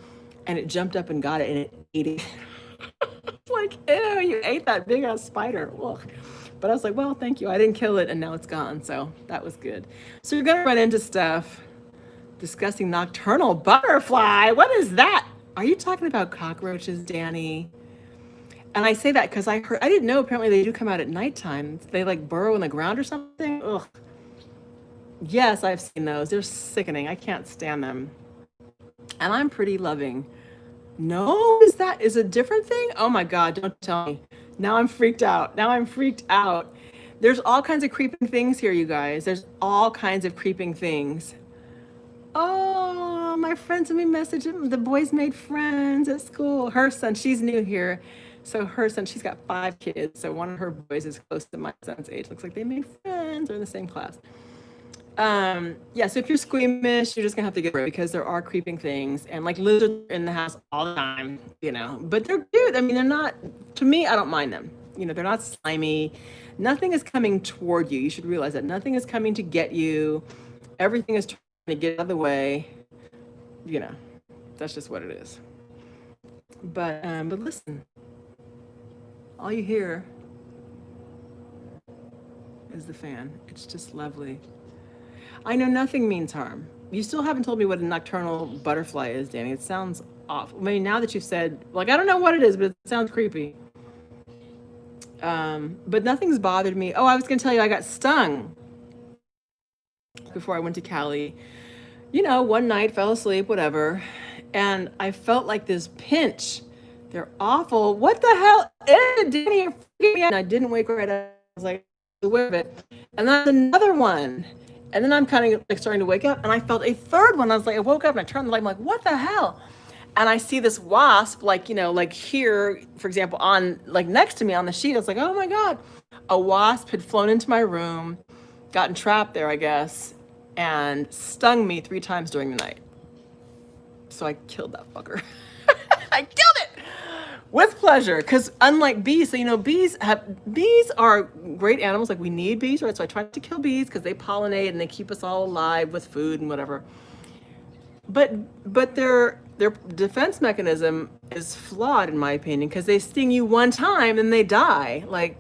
and it jumped up and got it, and it ate it. Like, ew, you ate that big ass spider. Ugh. But I was like, well, thank you. I didn't kill it, and now it's gone, so that was good. So you're gonna run into stuff. Discussing nocturnal butterfly. What is that? Are you talking about cockroaches, Danny? And I say that because I didn't know apparently they do come out at nighttime. They like burrow in the ground or something. Ugh. Yes, I've seen those. They're sickening. I can't stand them. And I'm pretty loving. No, is a different thing? Oh my God, don't tell me. Now I'm freaked out. There's all kinds of creeping things here, you guys. There's all kinds of creeping things. Oh, my friend sent me a message. The boys made friends at school. Her son, she's new here. So her son, she's got 5 kids. So one of her boys is close to my son's age. Looks like they made friends. They're in the same class. Yeah, so if you're squeamish, you're just gonna have to get rid of it because there are creeping things and like lizards in the house all the time, you know. But they're cute. I mean, they're not, to me, I don't mind them. You know, they're not slimy. Nothing is coming toward you. You should realize that nothing is coming to get you. Everything is trying to get out of the way. You know, that's just what it is. But listen, all you hear is the fan. It's just lovely. I know nothing means harm. You still haven't told me what a nocturnal butterfly is, Danny. It sounds awful. I mean, now that you've said, like, I don't know what it is, but it sounds creepy. But nothing's bothered me. Oh, I was gonna tell you, I got stung before I went to Cali. You know, one night, fell asleep, whatever, and I felt like this pinch. They're awful. What the hell is it, Danny? You're freaking me out. And I didn't wake right up. I was like, aware of it. And then another one. And then I'm kind of like starting to wake up, and I felt a third one. I was like, I woke up and I turned the light. I'm like, what the hell? And I see this wasp, like, you know, like here, for example, on like next to me on the sheet. I was like, oh my God. A wasp had flown into my room, gotten trapped there, I guess, and stung me 3 times during the night. So I killed that fucker. I killed it with pleasure, because unlike bees, so you know, bees are great animals. Like we need bees, right? So I tried to kill bees because they pollinate and they keep us all alive with food and whatever. But their defense mechanism is flawed in my opinion, because they sting you one time and they die. Like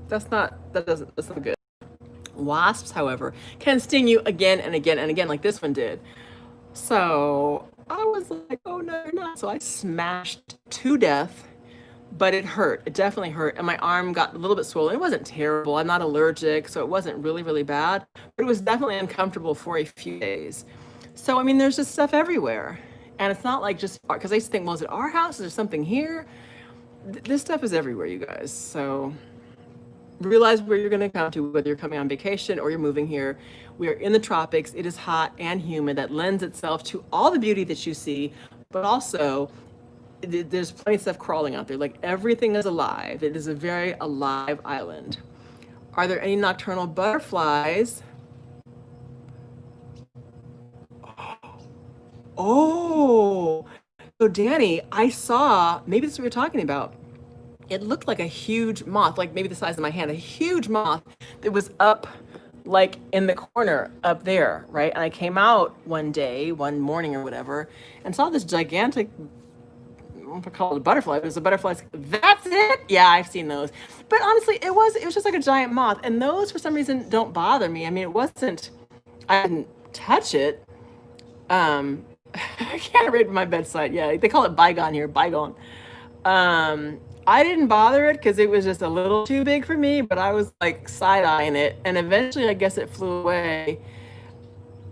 that's not good. Wasps, however, can sting you again and again and again, like this one did. So I was like, oh no, you're not. So I smashed to death, but it hurt. It definitely hurt. And my arm got a little bit swollen. It wasn't terrible. I'm not allergic, so it wasn't really, really bad. But it was definitely uncomfortable for a few days. So, I mean, there's just stuff everywhere. And it's not like just, because I used to think, well, is it our house? Is there something here? This stuff is everywhere, you guys. So realize where you're going to come to, whether you're coming on vacation or you're moving here. We are in the tropics. It is hot and humid. That lends itself to all the beauty that you see, but also there's plenty of stuff crawling out there. Like everything is alive. It is a very alive island. Are there any nocturnal butterflies? Oh, so Danny, I saw, maybe this is what you're talking about. It looked like a huge moth, like maybe the size of my hand, a huge moth that was up like in the corner up there, right? And I came out one day, one morning or whatever, and saw this gigantic, I don't know if I call it a butterfly, but it's a butterfly. That's it? Yeah, I've seen those. But honestly, it was just like a giant moth. And those for some reason don't bother me. I mean, I didn't touch it. I can't read my bedside. Yeah, they call it bygone here, bygone. I didn't bother it because it was just a little too big for me, but I was like side-eyeing it, and eventually I guess it flew away.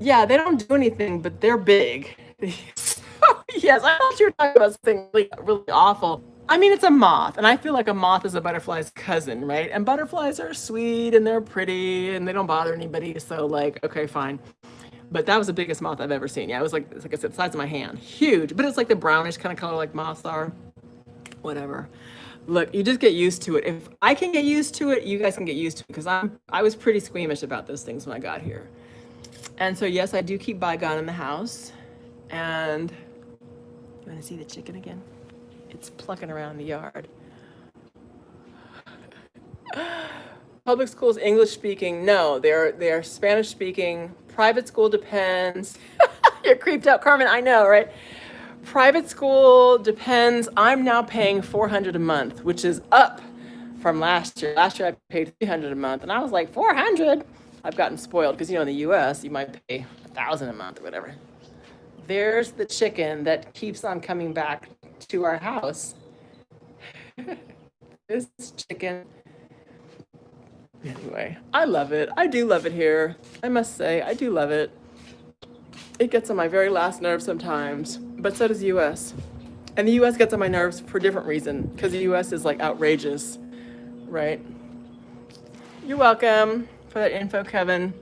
Yeah, they don't do anything, but they're big. Yes, I thought you were talking about something really, really awful. I mean, it's a moth, and I feel like a moth is a butterfly's cousin, right? And butterflies are sweet, and they're pretty, and they don't bother anybody, so like, okay, fine. But that was the biggest moth I've ever seen. Yeah, it was like I said, the size of my hand. Huge, but it's like the brownish kind of color like moths are. Whatever. Look, you just get used to it. If I can get used to it, you guys can get used to it, because I was pretty squeamish about those things when I got here. And so yes, I do keep bygone in the house. And you want to see the chicken again? It's plucking around the yard. Public schools, English speaking? No, they're Spanish speaking. Private school depends. You're creeped out, Carmen. I know, right? Private school depends. I'm now paying $400 a month, which is up from last year. Last year I paid $300 a month, and I was like, $400? I've gotten spoiled because, you know, in the U.S. you might pay $1,000 a month or whatever. There's the chicken that keeps on coming back to our house. This chicken. Anyway, I love it. I do love it here. I must say, I do love it. It gets on my very last nerve sometimes, but so does the U.S. And the U.S. gets on my nerves for a different reason, because the U.S. is like outrageous, right? You're welcome for that info, Kevin.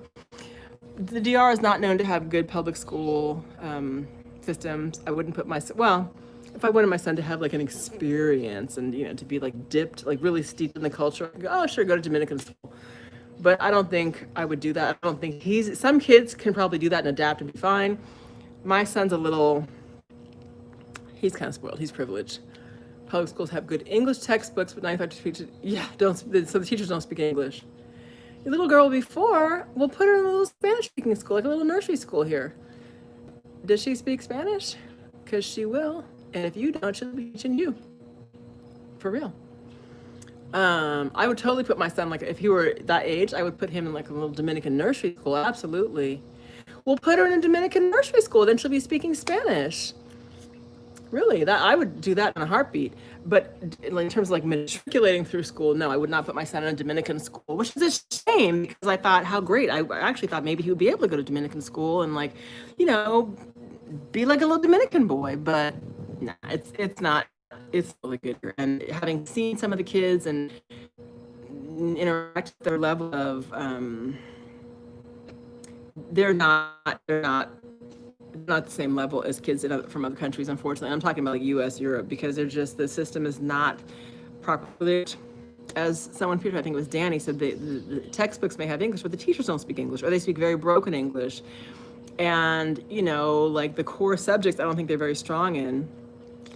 The DR is not known to have good public school systems. I wouldn't put if I wanted my son to have like an experience and, you know, to be like dipped, like really steeped in the culture, I'd go, oh, sure, go to Dominican school. but I don't think I would do that. I don't think some kids can probably do that and adapt and be fine. My son's he's kind of spoiled. He's privileged. Public schools have good English textbooks, but 95% teachers, so the teachers don't speak English. Your little girl before, we'll put her in a little Spanish speaking school, like a little nursery school here. Does she speak Spanish? Because she will. And if you don't, she'll be teaching you. For real. I would totally put my son, like if he were that age, I would put him in like a little Dominican nursery school. Absolutely. We'll put her in a Dominican nursery school, then she'll be speaking Spanish. Really, that I would do that in a heartbeat. But in terms of like matriculating through school, no, I would not put my son in a Dominican school, which is a shame because I thought how great. I actually thought maybe he would be able to go to Dominican school and like, be like a little Dominican boy. But nah, it's not. It's really good. And having seen some of the kids and interact with their level of, they're not the same level as kids from other countries, unfortunately. I'm talking about like US, Europe, because the system is not properly, as someone, I think it was Danny, said the textbooks may have English, but the teachers don't speak English, or they speak very broken English. And, like the core subjects, I don't think they're very strong in.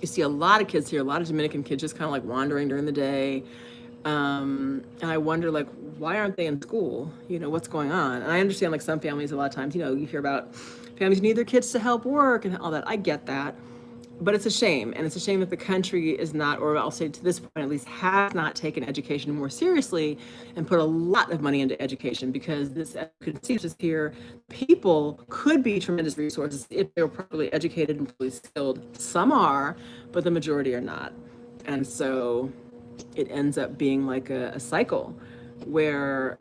You see a lot of kids here, a lot of Dominican kids just kind of like wandering during the day. And I wonder, like, why aren't they in school? What's going on? And I understand, like, some families, a lot of times, you hear about families need their kids to help work and all that. I get that. But it's a shame. And it's a shame that the country is not, or I'll say to this point at least, has not taken education more seriously and put a lot of money into education, because this, as you can see just here, people could be tremendous resources if they were properly educated and fully skilled. Some are, but the majority are not. And so it ends up being like a cycle where,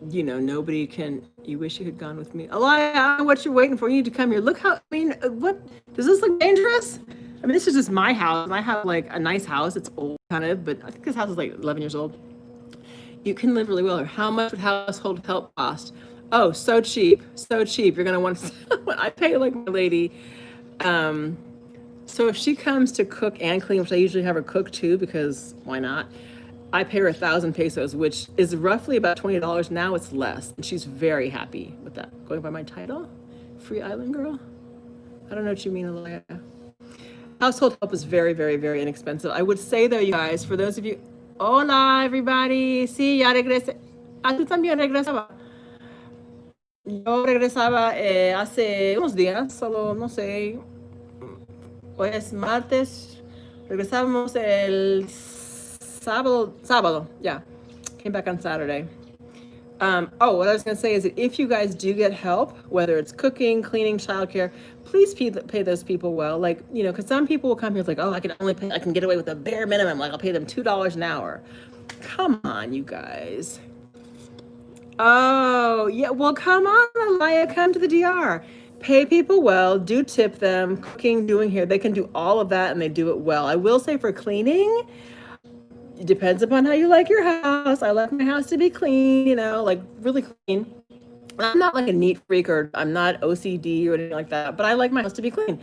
nobody can. You wish you had gone with me. Elia, I don't know what you're waiting for. You need to come here. Look how, what, does this look dangerous? This is just my house. I have like a nice house. It's old kind of, but I think this house is like 11 years old. You can live really well. How much would household help cost? Oh, so cheap. So cheap. You're going to want to, I pay like my lady. So if she comes to cook and clean, which I usually have her cook too, because why not? I pay her 1,000 pesos, which is roughly about $20. Now it's less. And she's very happy with that. Going by my title, Free Island Girl. I don't know what you mean, Elia. Household help is very, very, very inexpensive. I would say though, you guys, for those of you, hola everybody. Sí, ya regresé. Ah, tú también regresaba. Yo regresaba hace unos días, solo, no sé, hoy es martes. Regresamos el sábado, yeah. Came back on Saturday. What I was going to say is that if you guys do get help, whether it's cooking, cleaning, childcare, please pay those people well. Like, because some people will come here like, I can get away with the bare minimum. Like, I'll pay them $2 an hour. Come on, you guys. Oh, yeah. Well, come on, Elia, come to the DR. Pay people well, do tip them, cooking, doing hair. They can do all of that and they do it well. I will say for cleaning, it depends upon how you like your house. I like my house to be clean, like really clean. I'm not like a neat freak, or I'm not OCD or anything like that, but I like my house to be clean.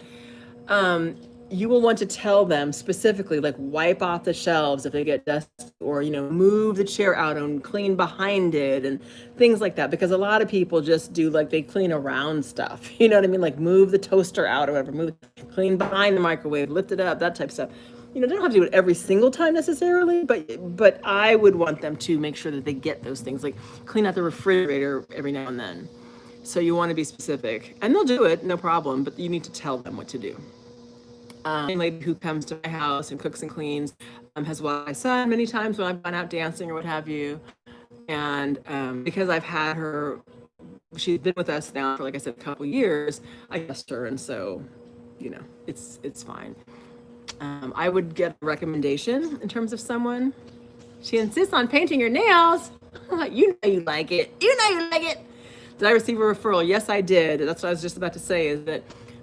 You will want to tell them specifically, like wipe off the shelves if they get dusty, or, move the chair out and clean behind it and things like that. Because a lot of people just do like they clean around stuff. You know what I mean? Like move the toaster out or whatever, clean behind the microwave, lift it up, that type of stuff. They don't have to do it every single time necessarily, but I would want them to make sure that they get those things, like clean out the refrigerator every now and then. So you want to be specific, and they'll do it, no problem, but you need to tell them what to do. A lady who comes to my house and cooks and cleans has watched my son many times when I've gone out dancing or what have you. And because I've had her, she's been with us now for, like I said, a couple years, I trust her, and so, it's fine. I would get a recommendation in terms of someone. She insists on painting your nails. You know you like it. Did I receive a referral? Yes, I did. That's what I was just about to say, is that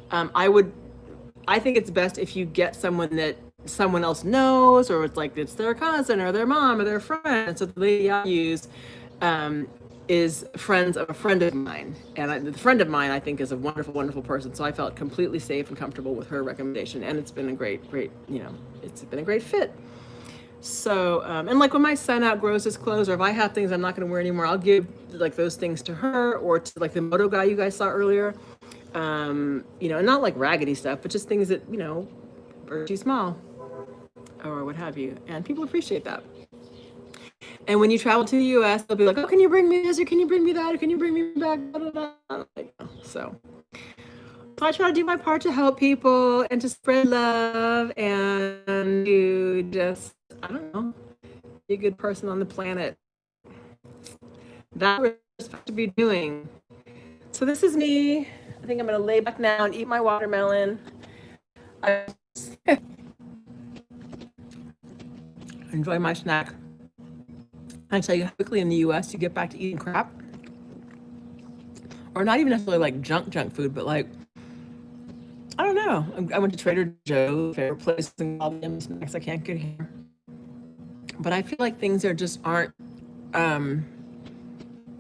I think it's best if you get someone that someone else knows, or it's their cousin or their mom or their friend. So the lady I used is friends of a friend of mine. And the friend of mine, I think, is a wonderful, wonderful person. So I felt completely safe and comfortable with her recommendation. And it's been a great, it's been a great fit. So, and like when my son outgrows his clothes, or if I have things I'm not going to wear anymore, I'll give like those things to her or to like the moto guy you guys saw earlier. You know, not like raggedy stuff, but just things that, you know, are too small or what have you. And people appreciate that. And when you travel to the US, they'll be like, oh, can you bring me this, or can you bring me that, or can you bring me back? So I try to do my part to help people and to spread love and to just, I don't know, be a good person on the planet. That's what we're supposed to be doing. So this is me. I think I'm going to lay back now and eat my watermelon. Enjoy my snack. I tell you how quickly in the US you get back to eating crap. Or not even necessarily like junk food, but like, I don't know. I went to Trader Joe's, favorite place, and all the snacks I can't get here. But I feel like things just aren't,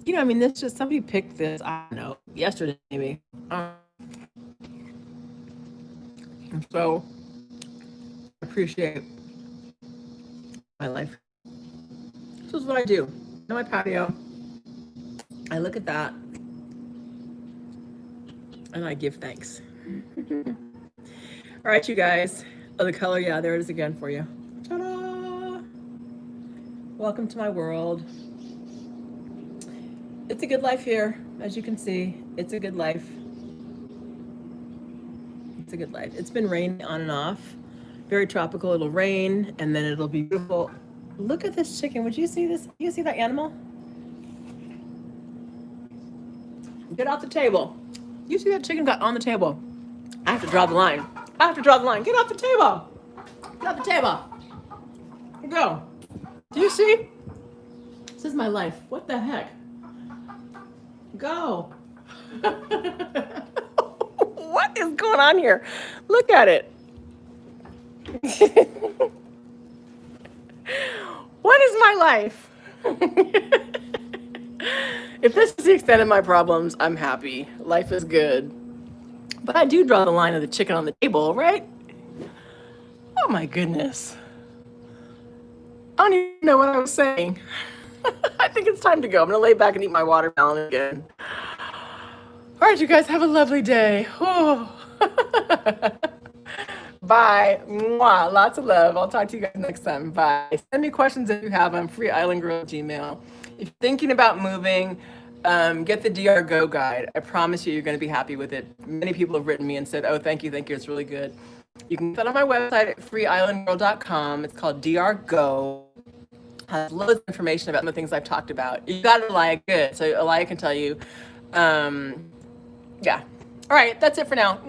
you know, I mean, this just, somebody picked this, I don't know, yesterday maybe. So I appreciate my life. This is what I do. On my patio, I look at that and I give thanks. All right, you guys. Oh, the color, yeah, there it is again for you. Ta-da! Welcome to my world. It's a good life here, as you can see. It's a good life. It's a good life. It's been raining on and off. Very tropical. It'll rain and then it'll be beautiful. Look at this chicken. Would you see this? You see that animal? Get off the table. You see that chicken got on the table? I have to draw the line. I have to draw the line. Get off the table. Get off the table. Go. Do you see? This is my life. What the heck? Go. What is going on here? Look at it. What is my life? If this is the extent of my problems, I'm happy. Life is good. But I do draw the line of the chicken on the table, right? Oh my goodness. I don't even know what I was saying. I think it's time to go. I'm gonna lay back and eat my watermelon again. All right, you guys, have a lovely day. Oh. Bye. Mwah. Lots of love. I'll talk to you guys next time. Bye. Send me questions if you have them. freeislandgirl@gmail.com. If you're thinking about moving, get the DR Go guide. I promise you, you're going to be happy with it. Many people have written me and said, oh, thank you. It's really good. You can get that on my website at freeislandgirl.com. It's called DR Go. Has loads of information about the things I've talked about. You got Elia, good. So Elia can tell you. Yeah. All right, that's it for now.